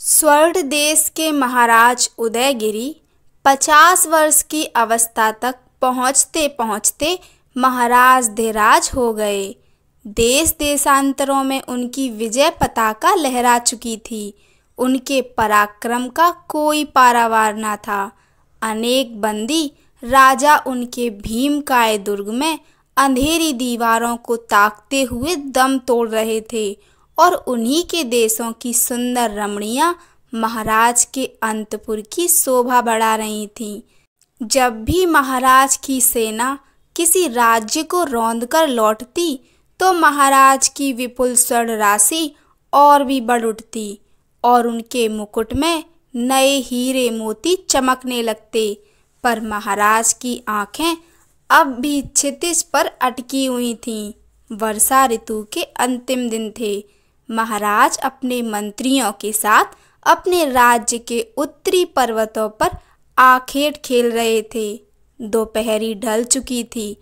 स्वर्ण देश के महाराज उदयगिरि 50 वर्ष की अवस्था तक पहुँचते पहुँचते महाराज धीराज हो गए। देश देशांतरों में उनकी विजय पताका लहरा चुकी थी। उनके पराक्रम का कोई पारावार न था। अनेक बंदी राजा उनके भीमकाय दुर्ग में अंधेरी दीवारों को ताकते हुए दम तोड़ रहे थे और उन्हीं के देशों की सुंदर रमणियां महाराज के अंतपुर की शोभा बढ़ा रही थीं। जब भी महाराज की सेना किसी राज्य को रौंदकर लौटती तो महाराज की विपुल स्वर्ण राशि और भी बढ़ उठती और उनके मुकुट में नए हीरे मोती चमकने लगते। पर महाराज की आंखें अब भी क्षितिज पर अटकी हुई थीं। वर्षा ऋतु के अंतिम दिन थे। महाराज अपने मंत्रियों के साथ अपने राज्य के उत्तरी पर्वतों पर आखेट खेल रहे थे। दोपहरी ढल चुकी थी।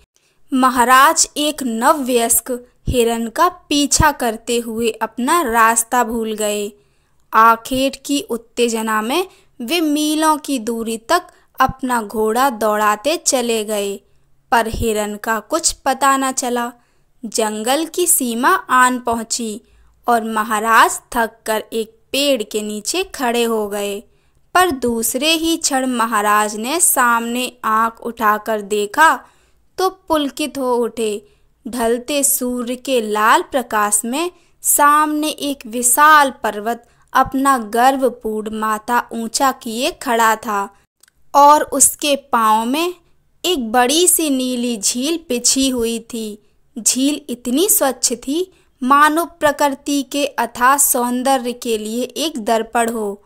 महाराज एक नववयस्क हिरण का पीछा करते हुए अपना रास्ता भूल गए। आखेट की उत्तेजना में वे मीलों की दूरी तक अपना घोड़ा दौड़ाते चले गए, पर हिरण का कुछ पता न चला। जंगल की सीमा आन पहुंची और महाराज थक कर एक पेड़ के नीचे खड़े हो गए। पर दूसरे ही क्षण महाराज ने सामने आंख उठाकर देखा तो पुलकित हो उठे। ढलते सूर्य के लाल प्रकाश में सामने एक विशाल पर्वत अपना गर्वपूर्ण माथा ऊंचा किए खड़ा था और उसके पांव में एक बड़ी सी नीली झील बिछी हुई थी। झील इतनी स्वच्छ थी मानो प्रकृति के अथाह सौंदर्य के लिए एक दर्पण हो।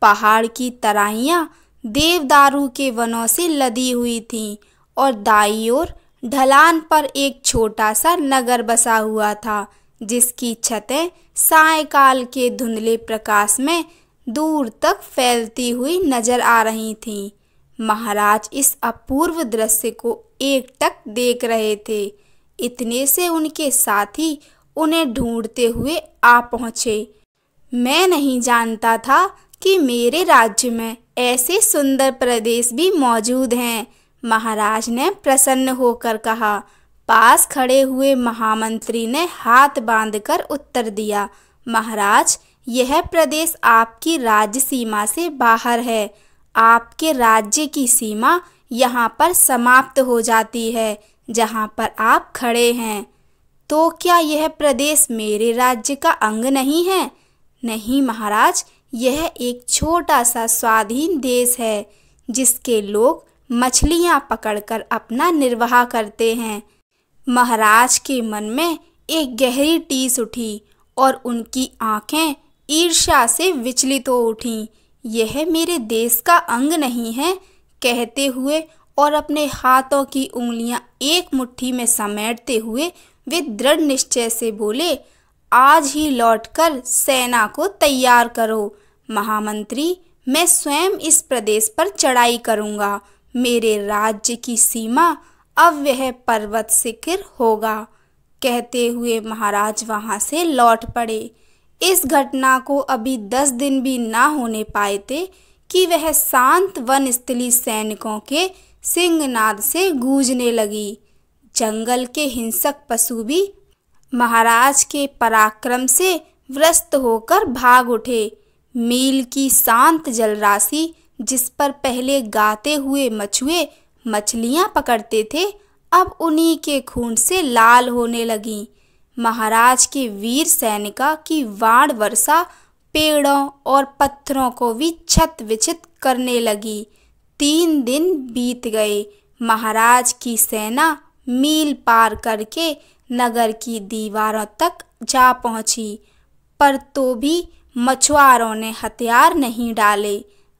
पहाड़ की तराइयां देवदारू के वनों से लदी हुई थीं और दाईं ओर ढलान पर एक छोटा सा नगर बसा हुआ था, जिसकी छतें सायंकाल के धुंधले प्रकाश में दूर तक फैलती हुई नजर आ रही थीं। महाराज इस अपूर्व दृश्य को एकटक देख रहे थे। इतने से उनके साथी उन्हें ढूंढते हुए आ पहुँचे। मैं नहीं जानता था कि मेरे राज्य में ऐसे सुंदर प्रदेश भी मौजूद हैं, महाराज ने प्रसन्न होकर कहा। पास खड़े हुए महामंत्री ने हाथ बांधकर उत्तर दिया, महाराज, यह प्रदेश आपकी राज्य सीमा से बाहर है। आपके राज्य की सीमा यहाँ पर समाप्त हो जाती है, जहाँ पर आप खड़े हैं। तो क्या यह प्रदेश मेरे राज्य का अंग नहीं है? नहीं महाराज, यह एक छोटा सा स्वाधीन देश है, जिसके लोग मछलियाँ पकड़कर अपना निर्वाह करते हैं। महाराज के मन में एक गहरी टीस उठी और उनकी आंखें ईर्ष्या से विचलित हो उठीं। यह मेरे देश का अंग नहीं है, कहते हुए और अपने हाथों की उंगलियां एक मुट्ठी में समेटते हुए वे दृढ़ निश्चय से बोले, आज ही लौटकर सेना को तैयार करो। महामंत्री, मैं स्वयं इस प्रदेश पर चढ़ाई करूंगा। मेरे राज्य की सीमा अब वह पर्वत शिखर होगा। कहते हुए महाराज वहां से लौट पड़े। इस घटना को अभी 10 दिन भी ना होने पाए थे कि वह शांत वनस्थली सैनिकों के सिंहनाद से गूंजने लगी। जंगल के हिंसक पशु भी महाराज के पराक्रम से व्रस्त होकर भाग उठे। मील की शांत जलराशि, जिस पर पहले गाते हुए मछुए मछलियां पकड़ते थे, अब उन्हीं के खून से लाल होने लगी। महाराज के वीर सैनिका की वाण वर्षा पेड़ों और पत्थरों को भी छत विछित करने लगी। 3 दिन बीत गए। महाराज की सेना मील पार करके नगर की दीवारों तक जा पहुंची, पर तो भी मछुआरों ने हथियार नहीं डाले।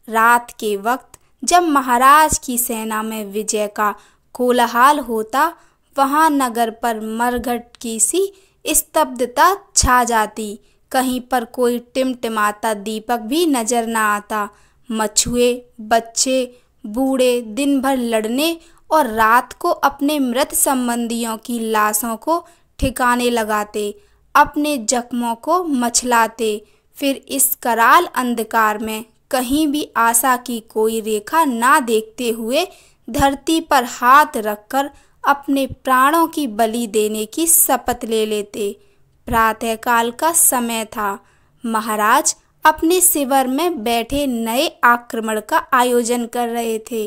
रात के वक्त जब महाराज की सेना में विजय का कोलाहल होता, वहां नगर पर मरघट की सी स्तब्धता छा जाती। कहीं पर कोई टिमटिमाता दीपक भी नजर न आता। मछुए, बच्चे, बूढ़े दिन भर लड़ने और रात को अपने मृत संबंधियों की लाशों को ठिकाने लगाते, अपने जख्मों को मचलाते, फिर इस कराल अंधकार में कहीं भी आशा की कोई रेखा ना देखते हुए धरती पर हाथ रखकर अपने प्राणों की बलि देने की शपथ ले लेते। प्रातःकाल का समय था। महाराज अपने शिविर में बैठे नए आक्रमण का आयोजन कर रहे थे।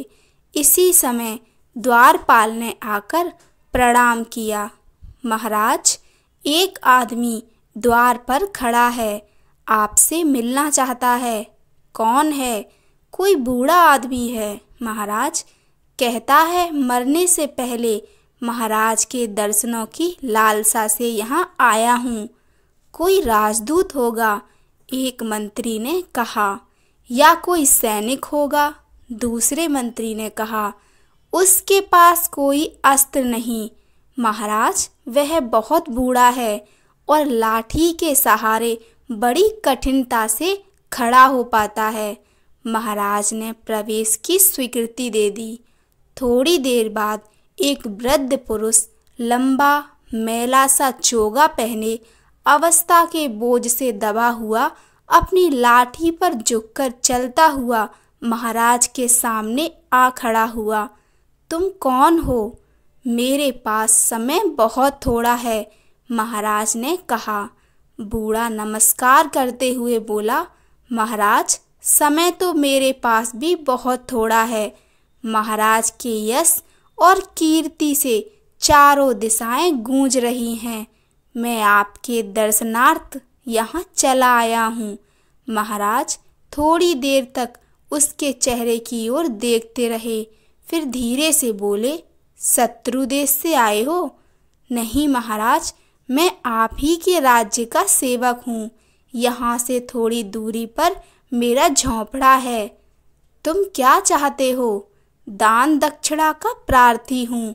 इसी समय द्वारपाल ने आकर प्रणाम किया। महाराज, एक आदमी द्वार पर खड़ा है, आपसे मिलना चाहता है। कौन है? कोई बूढ़ा आदमी है महाराज। कहता है मरने से पहले महाराज के दर्शनों की लालसा से यहाँ आया हूँ। कोई राजदूत होगा, एक मंत्री ने कहा। या कोई सैनिक होगा, दूसरे मंत्री ने कहा। उसके पास कोई अस्त्र नहीं महाराज, वह बहुत बूढ़ा है और लाठी के सहारे बड़ी कठिनता से खड़ा हो पाता है। महाराज ने प्रवेश की स्वीकृति दे दी। थोड़ी देर बाद एक वृद्ध पुरुष लंबा मैला सा चोगा पहने अवस्था के बोझ से दबा हुआ अपनी लाठी पर झुककर चलता हुआ महाराज के सामने आ खड़ा हुआ। तुम कौन हो? मेरे पास समय बहुत थोड़ा है, महाराज ने कहा। बूढ़ा नमस्कार करते हुए बोला, महाराज, समय तो मेरे पास भी बहुत थोड़ा है। महाराज के यश और कीर्ति से चारों दिशाएं गूंज रही हैं। मैं आपके दर्शनार्थ यहाँ चला आया हूँ। महाराज थोड़ी देर तक उसके चेहरे की ओर देखते रहे, फिर धीरे से बोले, शत्रु देश से आए हो? नहीं महाराज, मैं आप ही के राज्य का सेवक हूँ। यहाँ से थोड़ी दूरी पर मेरा झोंपड़ा है। तुम क्या चाहते हो? दान दक्षिणा का प्रार्थी हूँ।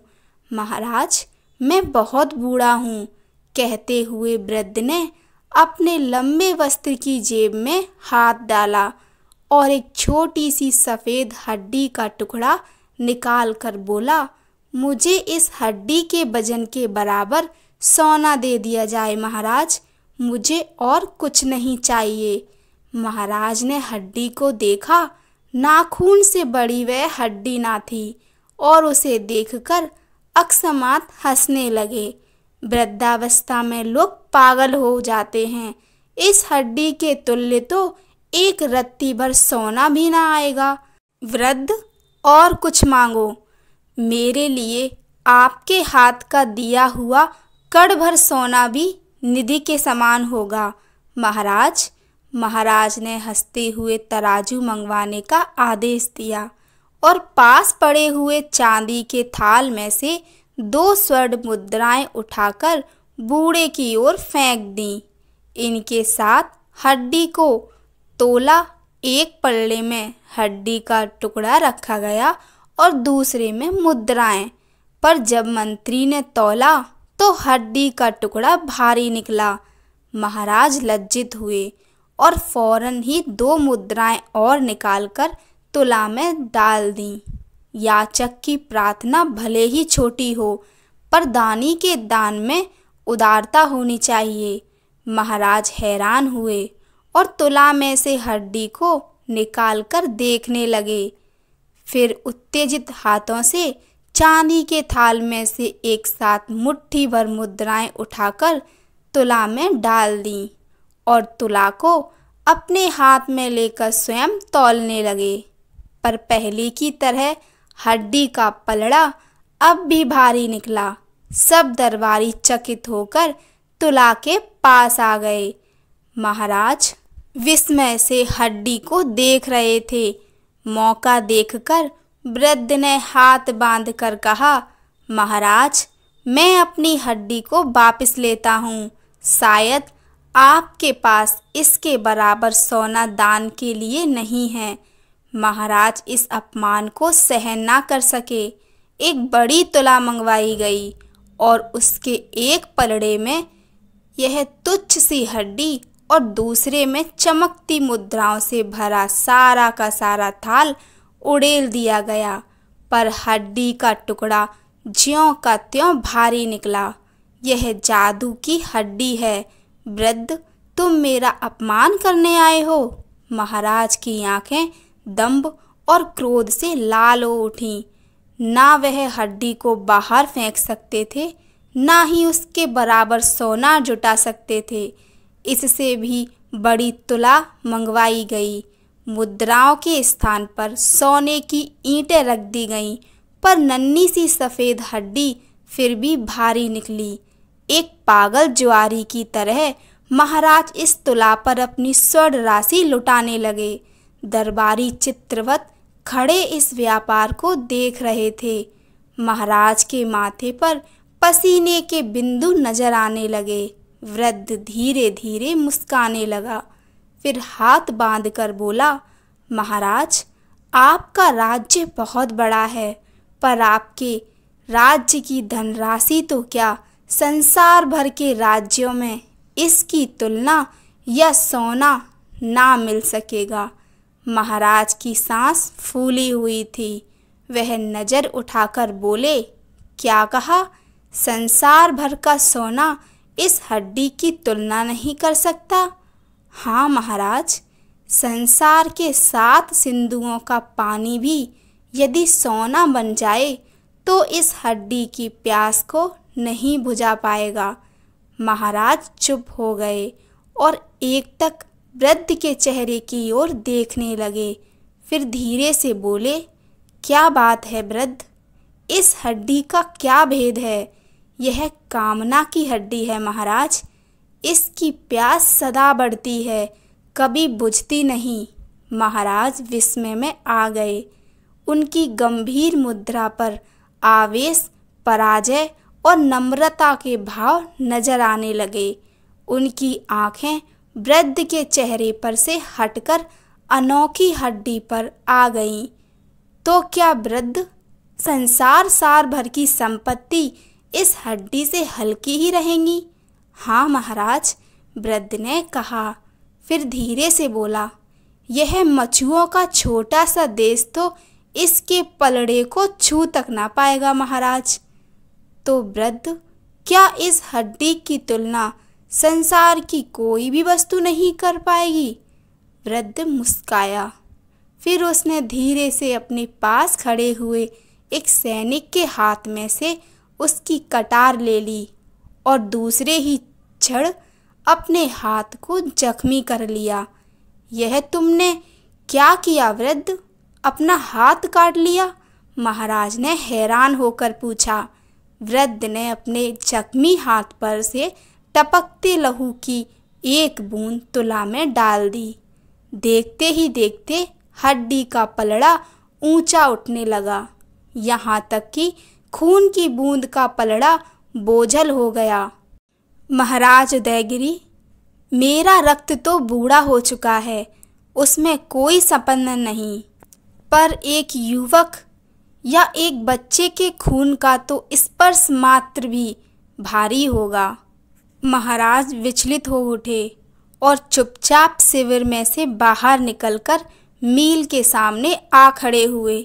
महाराज, मैं बहुत बूढ़ा हूँ, कहते हुए वृद्ध ने अपने लंबे वस्त्र की जेब में हाथ डाला और एक छोटी सी सफ़ेद हड्डी का टुकड़ा निकाल कर बोला, मुझे इस हड्डी के वजन के बराबर सोना दे दिया जाए महाराज, मुझे और कुछ नहीं चाहिए। महाराज ने हड्डी को देखा। नाखून से बड़ी वह हड्डी ना थी और उसे देखकर अकस्मात हंसने लगे। वृद्धावस्था में लोग पागल हो जाते हैं। इस हड्डी के तुल्य तो एक रत्ती भर सोना भी ना आएगा। वृद्ध, और कुछ मांगो। मेरे लिए आपके हाथ का दिया हुआ कड़ भर सोना भी निधि के समान होगा महाराज। महाराज ने हंसते हुए तराजू मंगवाने का आदेश दिया और पास पड़े हुए चांदी के थाल में से 2 स्वर्ण मुद्राएं उठाकर बूढ़े की ओर फेंक दी। इनके साथ हड्डी को तोला। एक पल्ले में हड्डी का टुकड़ा रखा गया और दूसरे में मुद्राएं। पर जब मंत्री ने तौला तो हड्डी का टुकड़ा भारी निकला। महाराज लज्जित हुए और फौरन ही 2 मुद्राएं और निकालकर तुला में डाल दी। याचक की प्रार्थना भले ही छोटी हो, पर दानी के दान में उदारता होनी चाहिए। महाराज हैरान हुए और तुला में से हड्डी को निकालकर देखने लगे। फिर उत्तेजित हाथों से चांदी के थाल में से एक साथ मुट्ठी भर मुद्राएं उठाकर तुला में डाल दी और तुला को अपने हाथ में लेकर स्वयं तौलने लगे। पर पहले की तरह हड्डी का पलड़ा अब भी भारी निकला। सब दरबारी चकित होकर तुला के पास आ गए। महाराज विस्मय से हड्डी को देख रहे थे। मौका देखकर वृद्ध ने हाथ बांधकर कहा, महाराज, मैं अपनी हड्डी को वापस लेता हूँ। शायद आपके पास इसके बराबर सोना दान के लिए नहीं है। महाराज इस अपमान को सहन ना कर सके। एक बड़ी तुला मंगवाई गई और उसके एक पलड़े में यह तुच्छ सी हड्डी और दूसरे में चमकती मुद्राओं से भरा सारा का सारा थाल उड़ेल दिया गया। पर हड्डी का टुकड़ा ज्यों का त्यों भारी निकला। यह जादू की हड्डी है। वृद्ध, तुम मेरा अपमान करने आए हो। महाराज की आंखें दंभ और क्रोध से लाल हो उठीं। ना वह हड्डी को बाहर फेंक सकते थे, ना ही उसके बराबर सोना जुटा सकते थे। इससे भी बड़ी तुला मंगवाई गई। मुद्राओं के स्थान पर सोने की ईंटें रख दी गईं, पर नन्ही सी सफ़ेद हड्डी फिर भी भारी निकली। एक पागल जुआरी की तरह महाराज इस तुला पर अपनी स्वर्ण राशि लुटाने लगे। दरबारी चित्रवत खड़े इस व्यापार को देख रहे थे। महाराज के माथे पर पसीने के बिंदु नजर आने लगे। वृद्ध धीरे धीरे मुस्काने लगा, फिर हाथ बांधकर बोला, महाराज, आपका राज्य बहुत बड़ा है, पर आपके राज्य की धनराशि तो क्या, संसार भर के राज्यों में इसकी तुलना या सोना ना मिल सकेगा। महाराज की सांस फूली हुई थी। वह नज़र उठाकर बोले, क्या कहा? संसार भर का सोना इस हड्डी की तुलना नहीं कर सकता? हाँ महाराज, संसार के 7 सिंधुओं का पानी भी यदि सोना बन जाए तो इस हड्डी की प्यास को नहीं बुझा पाएगा। महाराज चुप हो गए और एकटक वृद्ध के चेहरे की ओर देखने लगे। फिर धीरे से बोले, क्या बात है वृद्ध? इस हड्डी का क्या भेद है? यह कामना की हड्डी है महाराज। इसकी प्यास सदा बढ़ती है, कभी बुझती नहीं। महाराज विस्मय में आ गए। उनकी गंभीर मुद्रा पर आवेश, पराजय और नम्रता के भाव नजर आने लगे। उनकी आंखें वृद्ध के चेहरे पर से हटकर अनोखी हड्डी पर आ गईं। तो क्या वृद्ध, संसार सार भर की संपत्ति इस हड्डी से हल्की ही रहेंगी? हाँ महाराज, वृद्ध ने कहा। फिर धीरे से बोला, यह मछुओं का छोटा सा देश तो इसके पलड़े को छू तक ना पाएगा महाराज। तो वृद्ध, क्या इस हड्डी की तुलना संसार की कोई भी वस्तु नहीं कर पाएगी? वृद्ध मुस्काया। फिर उसने धीरे से अपने पास खड़े हुए एक सैनिक के हाथ में से उसकी कटार ले ली और दूसरे ही क्षण अपने हाथ को जख्मी कर लिया। यह तुमने क्या किया वृद्ध? अपना हाथ काट लिया? महाराज ने हैरान होकर पूछा। वृद्ध ने अपने जख्मी हाथ पर से टपकते लहू की एक बूंद तुला में डाल दी। देखते ही देखते हड्डी का पलड़ा ऊंचा उठने लगा, यहाँ तक कि खून की बूंद का पलड़ा बोझल हो गया। महाराज उदयगिरि, मेरा रक्त तो बूढ़ा हो चुका है, उसमें कोई संपन्न नहीं, पर एक युवक या एक बच्चे के खून का तो स्पर्श मात्र भी भारी होगा। महाराज विचलित हो उठे और चुपचाप शिविर में से बाहर निकलकर मील के सामने आ खड़े हुए।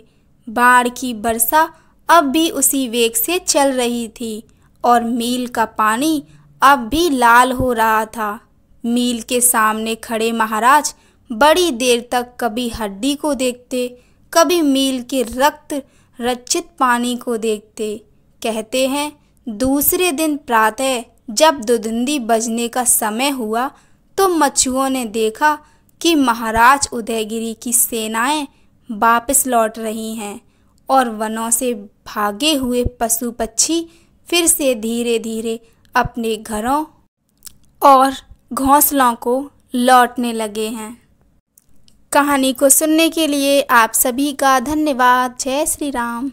बाढ़ की वर्षा अब भी उसी वेग से चल रही थी और मील का पानी अब भी लाल हो रहा था। मील के सामने खड़े महाराज बड़ी देर तक कभी हड्डी को देखते, कभी मील के रक्त रचित पानी को देखते। कहते हैं दूसरे दिन प्रातः जब दुदुंदी बजने का समय हुआ तो मछुओं ने देखा कि महाराज उदयगिरि की सेनाएं वापस लौट रही हैं और वनों से भागे हुए पशु पक्षी फिर से धीरे धीरे अपने घरों और घोंसलों को लौटने लगे हैं। कहानी को सुनने के लिए आप सभी का धन्यवाद। जय श्री राम।